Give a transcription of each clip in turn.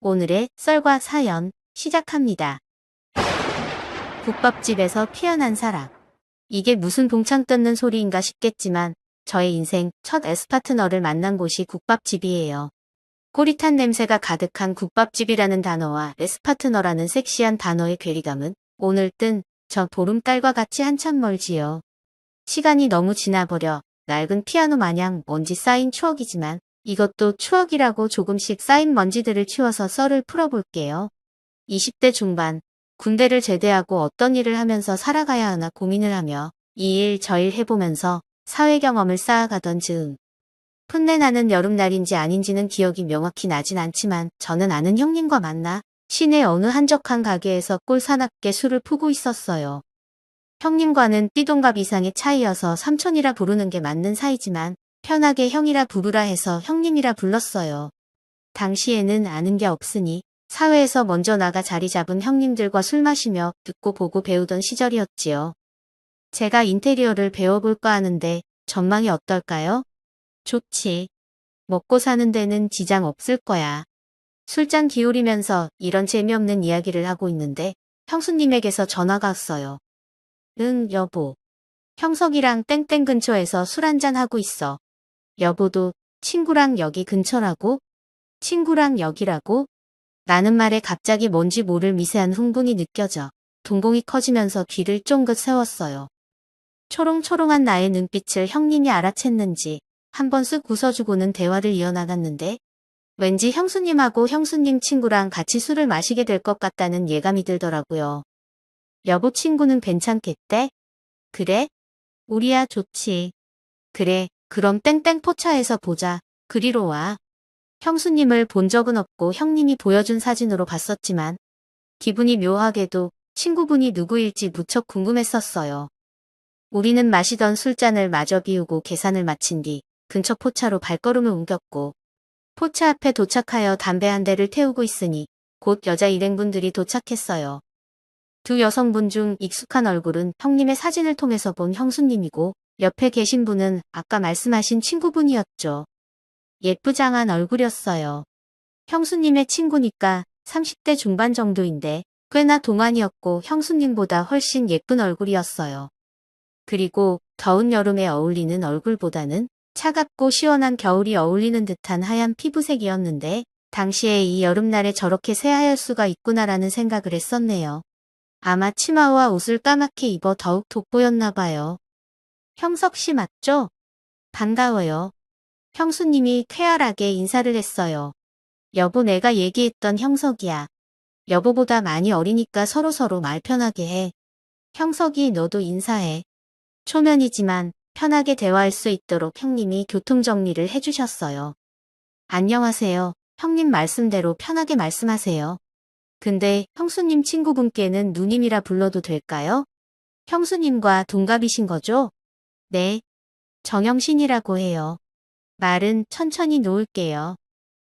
오늘의 썰과 사연 시작합니다. 국밥집에서 피어난 사랑. 이게 무슨 동창 뜯는 소리인가 싶겠지만 저의 인생 첫 에스파트너를 만난 곳이 국밥집이에요. 꼬릿한 냄새가 가득한 국밥집이라는 단어와 에스파트너라는 섹시한 단어의 괴리감은 오늘 뜬 저 보름달과 같이 한참 멀지요. 시간이 너무 지나버려 낡은 피아노 마냥 먼지 쌓인 추억이지만 이것도 추억이라고 조금씩 쌓인 먼지들을 치워서 썰을 풀어볼게요. 20대 중반, 군대를 제대하고 어떤 일을 하면서 살아가야 하나 고민을 하며 이 일 저 일 해보면서 사회 경험을 쌓아가던 즈음. 풋내나는 여름날인지 아닌지는 기억이 명확히 나진 않지만 저는 아는 형님과 만나 시내 어느 한적한 가게에서 꼴사납게 술을 푸고 있었어요. 형님과는 띠동갑 이상의 차이여서 삼촌이라 부르는 게 맞는 사이지만 편하게 형이라 부르라 해서 형님이라 불렀어요. 당시에는 아는 게 없으니 사회에서 먼저 나가 자리 잡은 형님들과 술 마시며 듣고 보고 배우던 시절이었지요. 제가 인테리어를 배워볼까 하는데 전망이 어떨까요? 좋지. 먹고 사는 데는 지장 없을 거야. 술잔 기울이면서 이런 재미없는 이야기를 하고 있는데 형수님에게서 전화가 왔어요. 응, 여보. 형석이랑 땡땡 근처에서 술 한잔 하고 있어. 여보도 친구랑 여기 근처라고? 친구랑 여기라고? 라는 말에 갑자기 뭔지 모를 미세한 흥분이 느껴져 동공이 커지면서 귀를 쫑긋 세웠어요. 초롱초롱한 나의 눈빛을 형님이 알아챘는지 한번 쓱 웃어주고는 대화를 이어나갔는데 왠지 형수님하고 형수님 친구랑 같이 술을 마시게 될 것 같다는 예감이 들더라고요. 여보 친구는 괜찮겠대? 그래? 우리야 좋지. 그래, 그럼 땡땡 포차에서 보자. 그리로 와. 형수님을 본 적은 없고 형님이 보여준 사진으로 봤었지만 기분이 묘하게도 친구분이 누구일지 무척 궁금했었어요. 우리는 마시던 술잔을 마저 비우고 계산을 마친 뒤 근처 포차로 발걸음을 옮겼고 포차 앞에 도착하여 담배 한 대를 태우고 있으니 곧 여자 일행분들이 도착했어요. 두 여성분 중 익숙한 얼굴은 형님의 사진을 통해서 본 형수님이고 옆에 계신 분은 아까 말씀하신 친구분이었죠. 예쁘장한 얼굴이었어요. 형수님의 친구니까 30대 중반 정도인데 꽤나 동안이었고 형수님보다 훨씬 예쁜 얼굴이었어요. 그리고 더운 여름에 어울리는 얼굴보다는 차갑고 시원한 겨울이 어울리는 듯한 하얀 피부색이었는데 당시에 이 여름날에 저렇게 새하얄 수가 있구나라는 생각을 했었네요. 아마 치마와 옷을 까맣게 입어 더욱 돋보였나 봐요. 형석 씨 맞죠? 반가워요. 형수님이 쾌활하게 인사를 했어요. 여보 내가 얘기했던 형석이야. 여보보다 많이 어리니까 서로서로 말 편하게 해. 형석이 너도 인사해. 초면이지만 편하게 대화할 수 있도록 형님이 교통정리를 해주셨어요. 안녕하세요. 형님 말씀대로 편하게 말씀하세요. 근데 형수님 친구분께는 누님이라 불러도 될까요? 형수님과 동갑이신 거죠? 네. 정영신이라고 해요. 말은 천천히 놓을게요.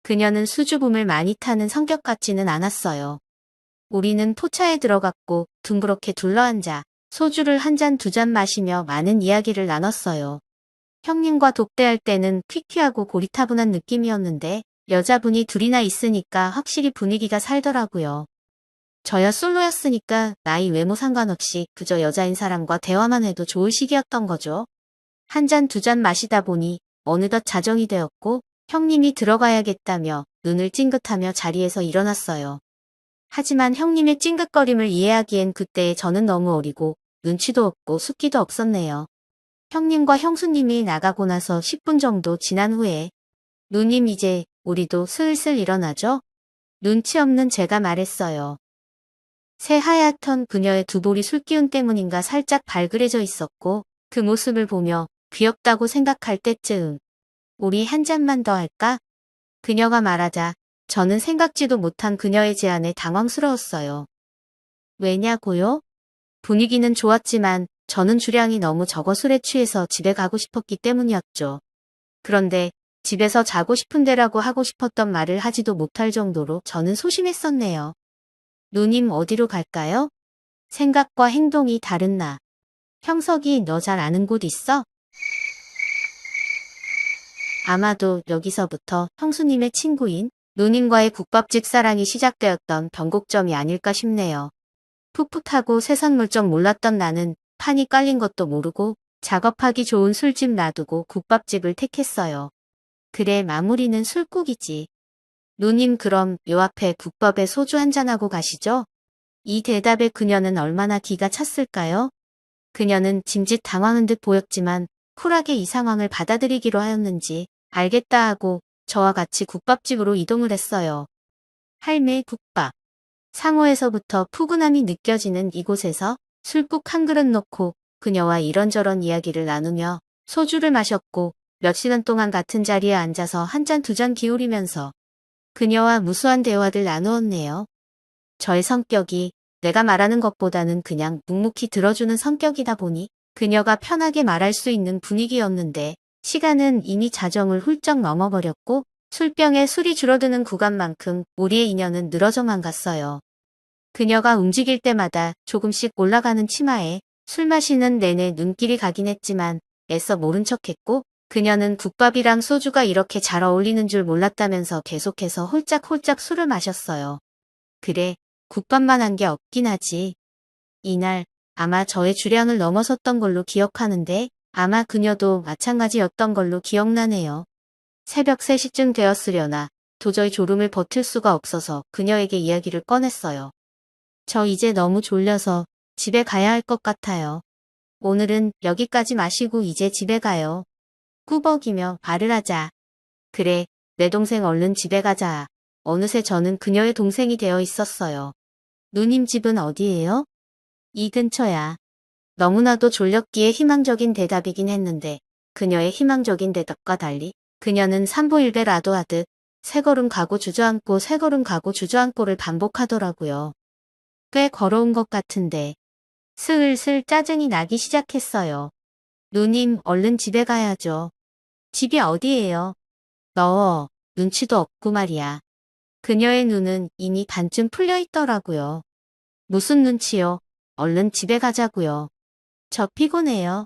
그녀는 수줍음을 많이 타는 성격 같지는 않았어요. 우리는 포차에 들어갔고 둥그렇게 둘러앉아 소주를 한 잔 두 잔 마시며 많은 이야기를 나눴어요. 형님과 독대할 때는 퀴퀴하고 고리타분한 느낌이었는데 여자분이 둘이나 있으니까 확실히 분위기가 살더라고요. 저야 솔로였으니까 나이 외모 상관없이 그저 여자인 사람과 대화만 해도 좋을 시기였던 거죠. 한 잔 두 잔 마시다 보니 어느덧 자정이 되었고 형님이 들어가야겠다며 눈을 찡긋하며 자리에서 일어났어요. 하지만 형님의 찡긋거림을 이해하기엔 그때의 저는 너무 어리고 눈치도 없고 숫기도 없었네요. 형님과 형수님이 나가고 나서 10분 정도 지난 후에 누님 이제 우리도 슬슬 일어나죠? 눈치 없는 제가 말했어요. 새하얗던 그녀의 두 볼이 술기운 때문인가 살짝 발그레져 있었고 그 모습을 보며 귀엽다고 생각할 때쯤 우리 한 잔만 더 할까? 그녀가 말하자 저는 생각지도 못한 그녀의 제안에 당황스러웠어요. 왜냐고요? 분위기는 좋았지만 저는 주량이 너무 적어 술에 취해서 집에 가고 싶었기 때문이었죠. 그런데 집에서 자고 싶은데라고 하고 싶었던 말을 하지도 못할 정도로 저는 소심했었네요. 누님 어디로 갈까요? 생각과 행동이 다른 나. 형석이 너 잘 아는 곳 있어? 아마도 여기서부터 형수님의 친구인 누님과의 국밥집 사랑이 시작되었던 변곡점이 아닐까 싶네요. 풋풋하고 세상 물정 몰랐던 나는 판이 깔린 것도 모르고 작업하기 좋은 술집 놔두고 국밥집을 택했어요. 그래, 마무리는 술국이지. 누님, 그럼 요 앞에 국밥에 소주 한잔하고 가시죠? 이 대답에 그녀는 얼마나 기가 찼을까요? 그녀는 짐짓 당황한 듯 보였지만 쿨하게 이 상황을 받아들이기로 하였는지 알겠다 하고 저와 같이 국밥집으로 이동을 했어요. 할매 국밥. 상호에서부터 푸근함이 느껴지는 이곳에서 술국 한 그릇 놓고 그녀와 이런저런 이야기를 나누며 소주를 마셨고 몇 시간 동안 같은 자리에 앉아서 한 잔 두 잔 기울이면서 그녀와 무수한 대화를 나누었네요. 저의 성격이 내가 말하는 것보다는 그냥 묵묵히 들어주는 성격이다 보니 그녀가 편하게 말할 수 있는 분위기였는데 시간은 이미 자정을 훌쩍 넘어버렸고 술병에 술이 줄어드는 구간만큼 우리의 인연은 늘어져만 갔어요. 그녀가 움직일 때마다 조금씩 올라가는 치마에 술 마시는 내내 눈길이 가긴 했지만 애써 모른 척했고 그녀는 국밥이랑 소주가 이렇게 잘 어울리는 줄 몰랐다면서 계속해서 홀짝홀짝 술을 마셨어요. 그래, 국밥만 한 게 없긴 하지. 이날 아마 저의 주량을 넘어섰던 걸로 기억하는데 아마 그녀도 마찬가지였던 걸로 기억나네요. 새벽 3시쯤 되었으려나 도저히 졸음을 버틸 수가 없어서 그녀에게 이야기를 꺼냈어요. 저 이제 너무 졸려서 집에 가야 할 것 같아요. 오늘은 여기까지 마시고 이제 집에 가요. 꾸벅이며 말을 하자. 그래, 내 동생 얼른 집에 가자. 어느새 저는 그녀의 동생이 되어 있었어요. 누님 집은 어디예요? 이 근처야. 너무나도 졸렸기에 희망적인 대답이긴 했는데 그녀의 희망적인 대답과 달리 그녀는 삼보일배라도 하듯 세 걸음 가고 주저앉고 세 걸음 가고 주저앉고를 반복하더라고요. 꽤 걸어온 것 같은데 슬슬 짜증이 나기 시작했어요. 누님, 얼른 집에 가야죠. 집이 어디예요? 너 눈치도 없고 말이야. 그녀의 눈은 이미 반쯤 풀려 있더라고요. 무슨 눈치요? 얼른 집에 가자고요. 저 피곤해요.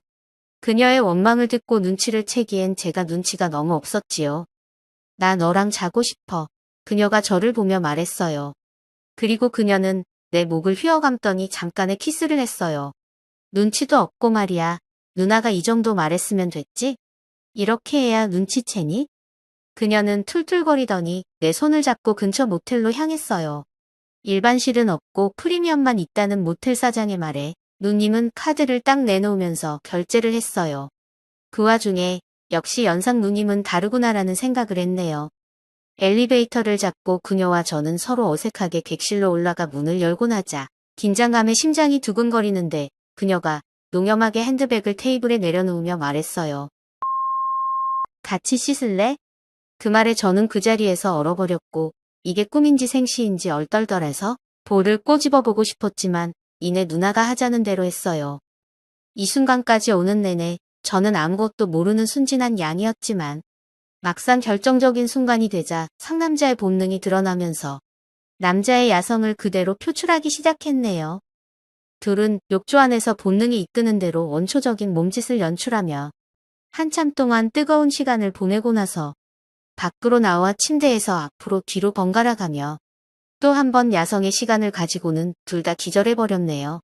그녀의 원망을 듣고 눈치를 채기엔 제가 눈치가 너무 없었지요. 나 너랑 자고 싶어. 그녀가 저를 보며 말했어요. 그리고 그녀는 내 목을 휘어감더니 잠깐의 키스를 했어요. 눈치도 없고 말이야. 누나가 이 정도 말했으면 됐지? 이렇게 해야 눈치채니? 그녀는 툴툴거리더니 내 손을 잡고 근처 모텔로 향했어요. 일반실은 없고 프리미엄만 있다는 모텔 사장의 말에 누님은 카드를 딱 내놓으면서 결제를 했어요. 그 와중에 역시 연상 누님은 다르구나라는 생각을 했네요. 엘리베이터를 잡고 그녀와 저는 서로 어색하게 객실로 올라가 문을 열고 나자 긴장감에 심장이 두근거리는데 그녀가 농염하게 핸드백을 테이블에 내려놓으며 말했어요. 같이 씻을래? 그 말에 저는 그 자리에서 얼어버렸고 이게 꿈인지 생시인지 얼떨떨해서 볼을 꼬집어보고 싶었지만 이내 누나가 하자는 대로 했어요. 이 순간까지 오는 내내 저는 아무것도 모르는 순진한 양이었지만 막상 결정적인 순간이 되자 상남자의 본능이 드러나면서 남자의 야성을 그대로 표출하기 시작했네요. 둘은 욕조 안에서 본능이 이끄는 대로 원초적인 몸짓을 연출하며 한참 동안 뜨거운 시간을 보내고 나서 밖으로 나와 침대에서 앞으로 뒤로 번갈아 가며 또 한 번 야성의 시간을 가지고는 둘 다 기절해버렸네요.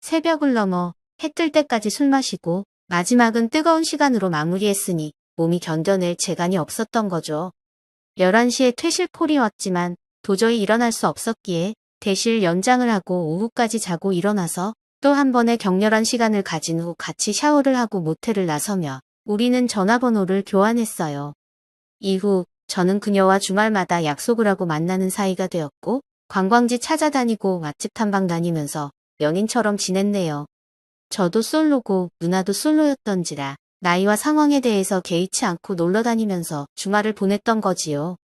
새벽을 넘어 해 뜰 때까지 술 마시고 마지막은 뜨거운 시간으로 마무리했으니 몸이 견뎌낼 재간이 없었던 거죠. 11시에 퇴실콜이 왔지만 도저히 일어날 수 없었기에 대실 연장을 하고 오후까지 자고 일어나서 또 한 번의 격렬한 시간을 가진 후 같이 샤워를 하고 모텔을 나서며 우리는 전화번호를 교환했어요. 이후 저는 그녀와 주말마다 약속을 하고 만나는 사이가 되었고 관광지 찾아다니고 맛집 탐방 다니면서 연인처럼 지냈네요. 저도 솔로고 누나도 솔로였던지라 나이와 상황에 대해서 개의치 않고 놀러 다니면서 주말을 보냈던 거지요.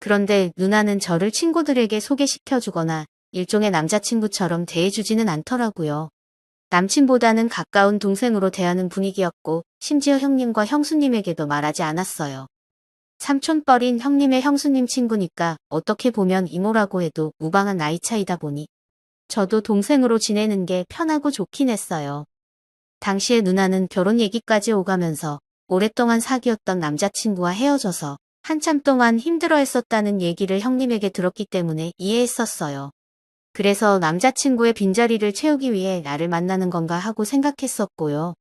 그런데 누나는 저를 친구들에게 소개시켜주거나 일종의 남자친구처럼 대해주지는 않더라고요. 남친보다는 가까운 동생으로 대하는 분위기였고 심지어 형님과 형수님에게도 말하지 않았어요. 삼촌뻘인 형님의 형수님 친구니까 어떻게 보면 이모라고 해도 무방한 나이 차이다 보니 저도 동생으로 지내는 게 편하고 좋긴 했어요. 당시에 누나는 결혼 얘기까지 오가면서 오랫동안 사귀었던 남자친구와 헤어져서 한참 동안 힘들어했었다는 얘기를 형님에게 들었기 때문에 이해했었어요. 그래서 남자친구의 빈자리를 채우기 위해 나를 만나는 건가 하고 생각했었고요.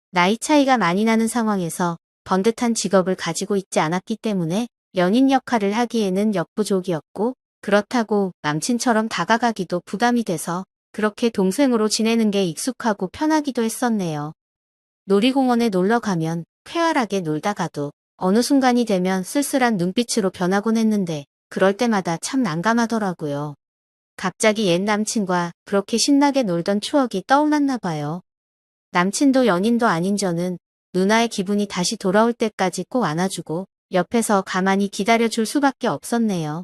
나이 차이가 많이 나는 상황에서 번듯한 직업을 가지고 있지 않았기 때문에 연인 역할을 하기에는 역부족이었고, 그렇다고 남친처럼 다가가기도 부담이 돼서 그렇게 동생으로 지내는 게 익숙하고 편하기도 했었네요. 놀이공원에 놀러 가면 쾌활하게 놀다가도 어느 순간이 되면 쓸쓸한 눈빛으로 변하곤 했는데, 그럴 때마다 참 난감하더라고요. 갑자기 옛 남친과 그렇게 신나게 놀던 추억이 떠올랐나 봐요. 남친도 연인도 아닌 저는 누나의 기분이 다시 돌아올 때까지 꼭 안아주고 옆에서 가만히 기다려줄 수밖에 없었네요.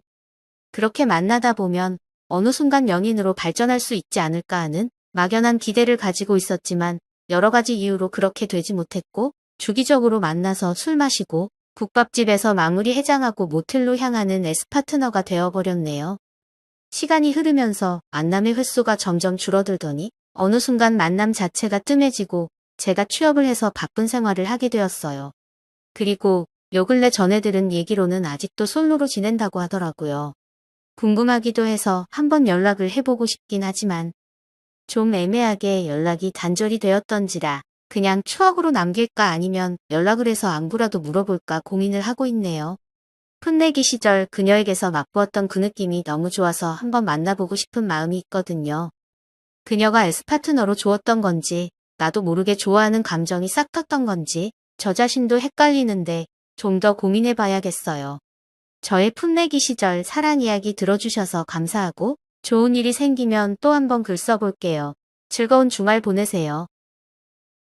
그렇게 만나다 보면 어느 순간 연인으로 발전할 수 있지 않을까 하는 막연한 기대를 가지고 있었지만, 여러 가지 이유로 그렇게 되지 못했고, 주기적으로 만나서 술 마시고 국밥집에서 마무리 해장하고 모텔로 향하는 에스파트너가 되어버렸네요. 시간이 흐르면서 만남의 횟수가 점점 줄어들더니 어느 순간 만남 자체가 뜸해지고 제가 취업을 해서 바쁜 생활을 하게 되었어요. 그리고 요 근래 전해 들은 얘기로는 아직도 솔로로 지낸다고 하더라고요. 궁금하기도 해서 한번 연락을 해보고 싶긴 하지만 좀 애매하게 연락이 단절이 되었던지라 그냥 추억으로 남길까 아니면 연락을 해서 안부라도 물어볼까 고민을 하고 있네요. 풋내기 시절 그녀에게서 맛보았던 그 느낌이 너무 좋아서 한번 만나보고 싶은 마음이 있거든요. 그녀가 에스파트너로 좋았던 건지, 나도 모르게 좋아하는 감정이 싹 텄던 건지, 저 자신도 헷갈리는데 좀 더 고민해봐야겠어요. 저의 풋내기 시절 사랑 이야기 들어주셔서 감사하고, 좋은 일이 생기면 또 한번 글 써볼게요. 즐거운 주말 보내세요.